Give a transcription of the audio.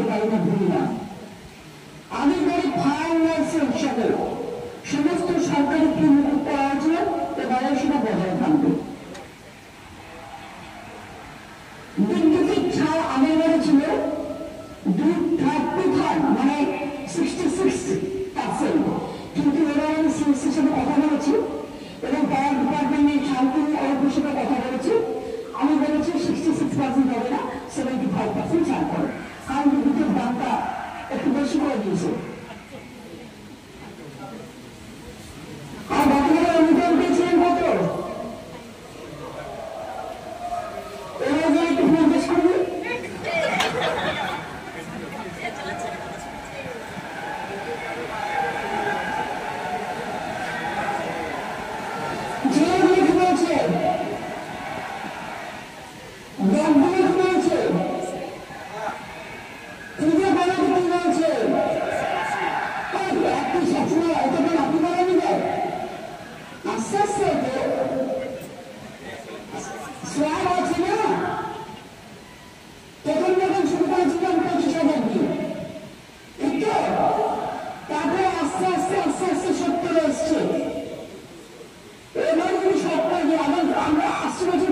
ভুলতে পারি না, ভুলি না। আমি বলি ফাইন্যান্স হিসাবে সমস্ত সরকারি ফি মুকুব করা হয়েছিল, এবারে সেটা বজায় থাকবে। বিদ্যুতের ছাড় আগের বারে ছিল 2/3 মানে 66%, কিন্তু এবার আমি সিএসসির সাথে কথা বলেছি এবং পাওয়ার ডিপার্টমেন্টের শান্তি অল্পের সাথে কথা বলেছি। আমি বলেছি 66% হবে না, 75% ছাড় করে, কারণ বিদ্যুতের দামটা একটু বেশি করে দিয়েছে। আর বর্তমানে অনুদান পেয়েছিলেন কত? এরা যে একটু নির্দেশ করবে আমরা 80 বছর